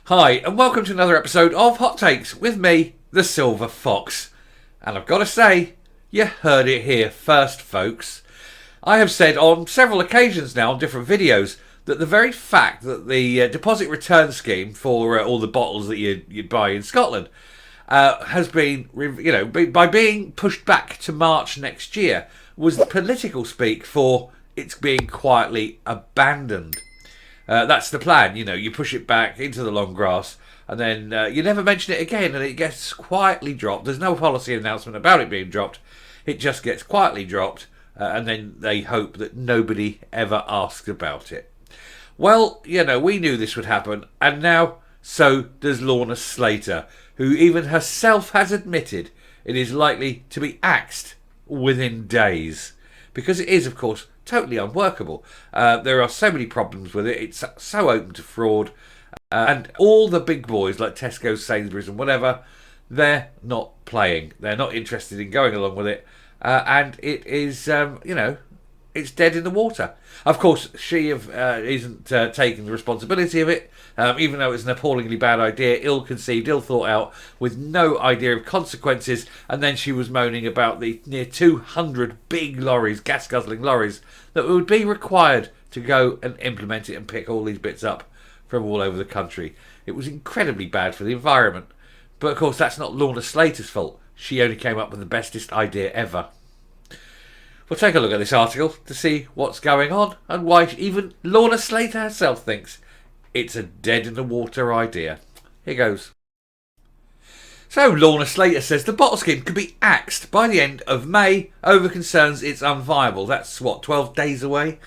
Hi, and welcome to another episode of Hot Takes with me, the Silver Fox. And I've got to say, you heard it here first, folks. I have said on several occasions now on different videos that the very fact that the deposit return scheme for all the bottles that you'd buy in Scotland has been, by being pushed back to March next year, was the political speak for it's being quietly abandoned. That's the plan, you push it back into the long grass and then you never mention it again and it gets quietly dropped. There's no policy announcement about it being dropped. It just gets quietly dropped and then they hope that nobody ever asks about it. Well, we knew this would happen, and now so does Lorna Slater, who even herself has admitted it is likely to be axed within days. Because it is, of course, totally unworkable. There are so many problems with it. It's so open to fraud. And all the big boys like Tesco, Sainsbury's and whatever, they're not playing. They're not interested in going along with it. And it is, it's dead in the water. Of course, she isn't taking the responsibility of it, even though it's an appallingly bad idea, ill-conceived, ill-thought out, with no idea of consequences. And then she was moaning about the near 200 big lorries, gas-guzzling lorries, that would be required to go and implement it and pick all these bits up from all over the country. It was incredibly bad for the environment. But of course, that's not Lorna Slater's fault. She only came up with the bestest idea ever. We'll take a look at this article to see what's going on and why even Lorna Slater herself thinks it's a dead-in-the-water idea. Here goes. So Lorna Slater says the bottle scheme could be axed by the end of May over concerns it's unviable. That's, 12 days away?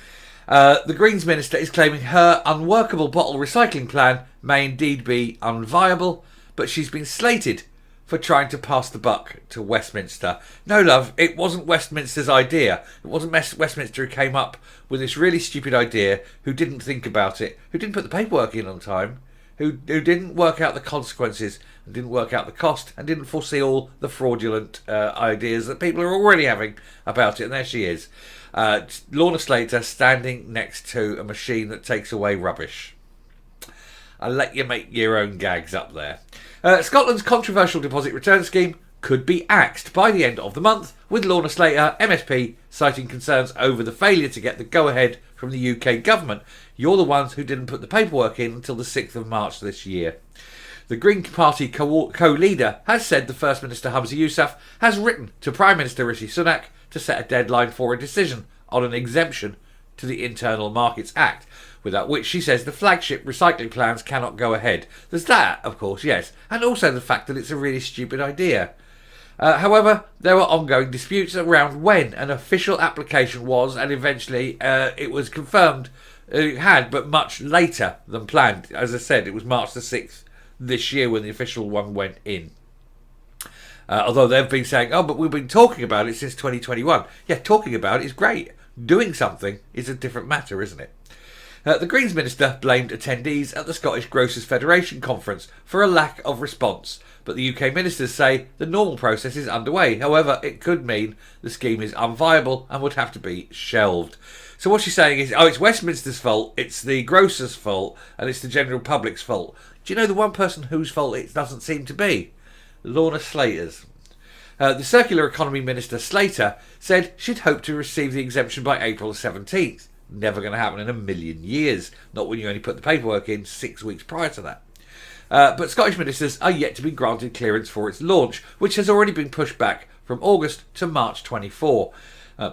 The Greens Minister is claiming her unworkable bottle recycling plan may indeed be unviable, but she's been slated for trying to pass the buck to Westminster. No, love, it wasn't Westminster's idea. It wasn't Westminster who came up with this really stupid idea, who didn't think about it, who didn't put the paperwork in on time, who didn't work out the consequences and didn't work out the cost and didn't foresee all the fraudulent ideas that people are already having about it. And there she is, Lorna Slater standing next to a machine that takes away rubbish. I'll let you make your own gags up there. Scotland's controversial deposit return scheme could be axed by the end of the month, with Lorna Slater, MSP, citing concerns over the failure to get the go-ahead from the UK government. You're the ones who didn't put the paperwork in until the 6th of March this year. The Green Party co-leader has said the First Minister Humza Yousaf has written to Prime Minister Rishi Sunak to set a deadline for a decision on an exemption to the Internal Markets Act, without which she says the flagship recycling plans cannot go ahead. There's that, of course, yes, and also the fact that it's a really stupid idea. However, there were ongoing disputes around when an official application was, and eventually it was confirmed it had, but much later than planned. As I said, it was March the 6th this year when the official one went in. Although they've been saying, but we've been talking about it since 2021. Yeah, talking about it is great. Doing something is a different matter, isn't it? The Greens Minister blamed attendees at the Scottish Grocers Federation conference for a lack of response, but the UK ministers say the normal process is underway. However, it could mean the scheme is unviable and would have to be shelved. So what she's saying is, it's Westminster's fault, it's the grocers' fault, and it's the general public's fault. Do you know the one person whose fault it doesn't seem to be? Lorna Slater's. The Circular Economy Minister Slater said she'd hoped to receive the exemption by April 17th. Never going to happen in a million years. Not when you only put the paperwork in 6 weeks prior to that. But Scottish ministers are yet to be granted clearance for its launch, which has already been pushed back from August to March 24.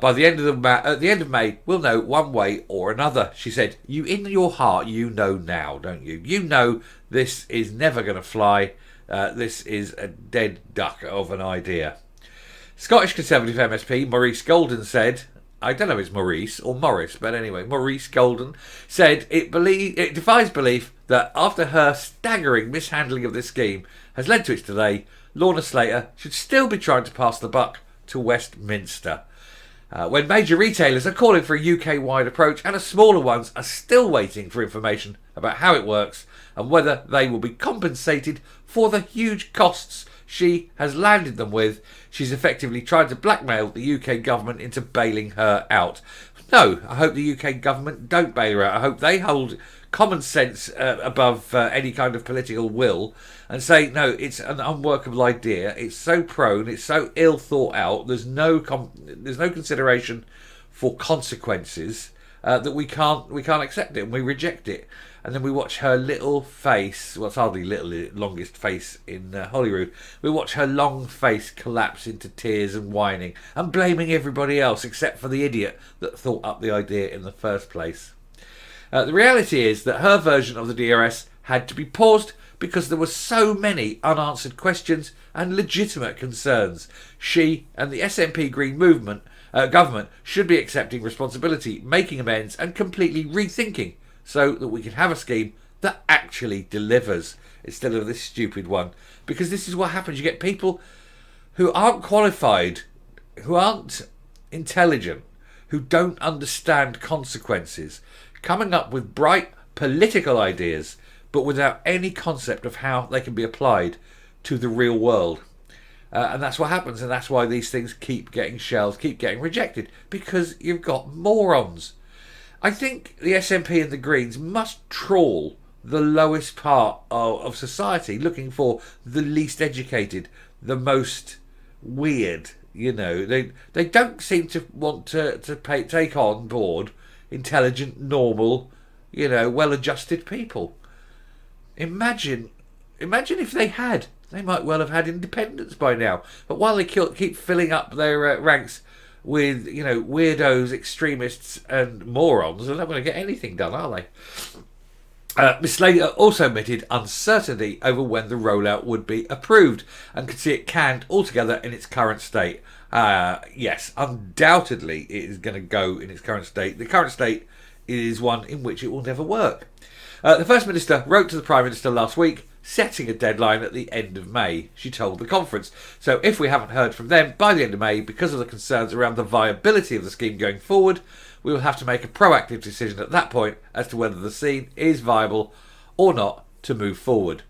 By the end at the end of May, we'll know one way or another. She said, "You in your heart, you know now, don't you? You know this is never going to fly. This is a dead duck of an idea." Scottish Conservative MSP Maurice Golden said, I don't know if it's Maurice or Morris, but anyway, Maurice Golden said it defies belief that after her staggering mishandling of this scheme has led to its delay, Lorna Slater should still be trying to pass the buck to Westminster. When major retailers are calling for a UK-wide approach and smaller ones are still waiting for information about how it works and whether they will be compensated for the huge costs she has landed them with, she's effectively tried to blackmail the UK government into bailing her out. No, I hope the UK government don't bail her out. I hope they hold common sense above any kind of political will, and say no, it's an unworkable idea. It's so prone, it's so ill thought out. There's no consideration for consequences that we can't accept it, and we reject it. And then we watch her little face, well, it's hardly little, longest face in Holyrood. We watch her long face collapse into tears and whining and blaming everybody else except for the idiot that thought up the idea in the first place. The reality is that her version of the DRS had to be paused because there were so many unanswered questions and legitimate concerns. She and the SNP Green movement government should be accepting responsibility, making amends and completely rethinking, so that we can have a scheme that actually delivers instead of this stupid one. Because this is what happens. You get people who aren't qualified, who aren't intelligent, who don't understand consequences, coming up with bright political ideas, but without any concept of how they can be applied to the real world. And that's what happens, and that's why these things keep getting shelved, keep getting rejected, because you've got morons. I think the SNP and the Greens must trawl the lowest part of society, looking for the least educated, the most weird. You know, they don't seem to want to take on board intelligent, normal, you know, well-adjusted people. Imagine if they had. They might well have had independence by now. But while they keep filling up their ranks with, you know, weirdos, extremists and morons, they're not going to get anything done, are they? Ms Slater also admitted uncertainty over when the rollout would be approved and could see it canned altogether in its current state. Yes, undoubtedly it is going to go in its current state. The current state is one in which it will never work. The First Minister wrote to the Prime Minister last week, setting a deadline at the end of May, she told the conference. So if we haven't heard from them by the end of May, because of the concerns around the viability of the scheme going forward, we will have to make a proactive decision at that point as to whether the scheme is viable or not to move forward.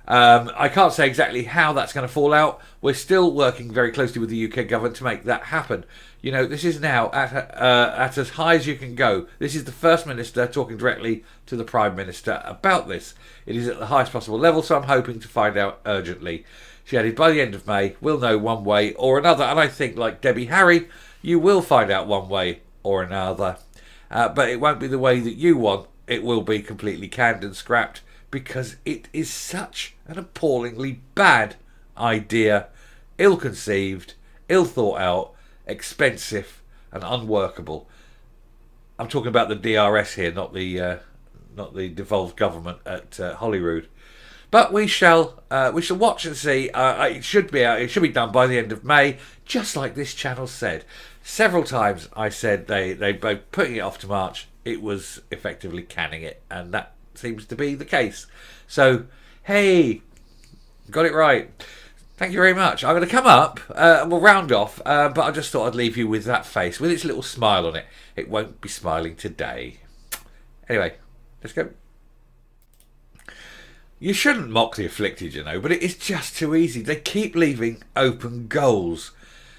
I can't say exactly how that's going to fall out. We're still working very closely with the UK government to make that happen. You know, this is now at as high as you can go. This is the First Minister talking directly to the Prime Minister about this. It is at the highest possible level, so I'm hoping to find out urgently. She added, by the end of May, we'll know one way or another. And I think, like Debbie Harry, you will find out one way or another. But it won't be the way that you want. It will be completely canned and scrapped, because it is such an appallingly bad idea, ill-conceived, ill-thought out, expensive and unworkable. I'm talking about the DRS here, not the devolved government at Holyrood. But we shall watch and see. It should be out. It should be done by the end of May, just like this channel said. Several times I said they both putting it off to March. It was effectively canning it, and that seems to be the case. So, hey, got it right. Thank you very much. I'm going to come up and we'll round off, but I just thought I'd leave you with that face, with its little smile on it. It won't be smiling today. Anyway, let's go. You shouldn't mock the afflicted, you know, but it is just too easy. They keep leaving open goals.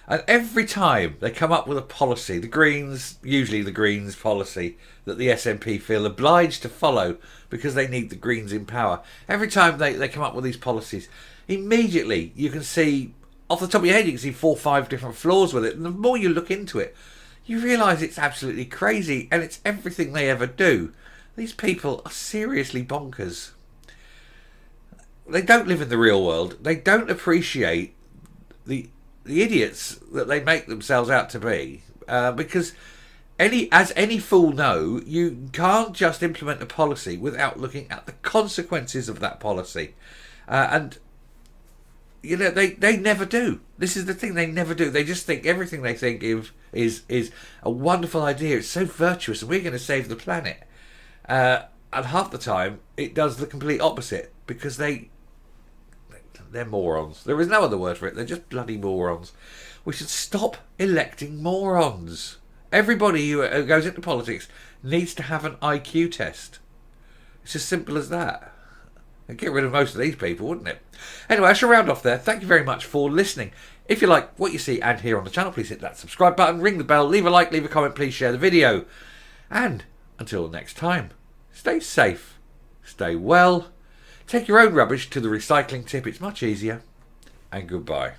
And every time they come up with a policy, the Greens, usually the Greens policy, that the SNP feel obliged to follow because they need the Greens in power. Every time they come up with these policies, immediately you can see, off the top of your head, you can see 4 or 5 different flaws with it. And the more you look into it, you realise it's absolutely crazy, and it's everything they ever do. These people are seriously bonkers. They don't live in the real world. They don't appreciate the idiots that they make themselves out to be, because as any fool know, you can't just implement a policy without looking at the consequences of that policy, and you know they never do. This is the thing, they never do. They just think everything they think is a wonderful idea. It's so virtuous, and we're going to save the planet, and half the time it does the complete opposite, because they're morons. There is no other word for it. They're just bloody morons. We should stop electing morons. Everybody who goes into politics needs to have an IQ test. It's as simple as that. It'd get rid of most of these people, wouldn't it? Anyway, I shall round off there. Thank you very much for listening. If you like what you see and hear on the channel, please hit that subscribe button, ring the bell, leave a like, leave a comment, please share the video. And until next time, stay safe, stay well, take your own rubbish to the recycling tip, it's much easier, and goodbye.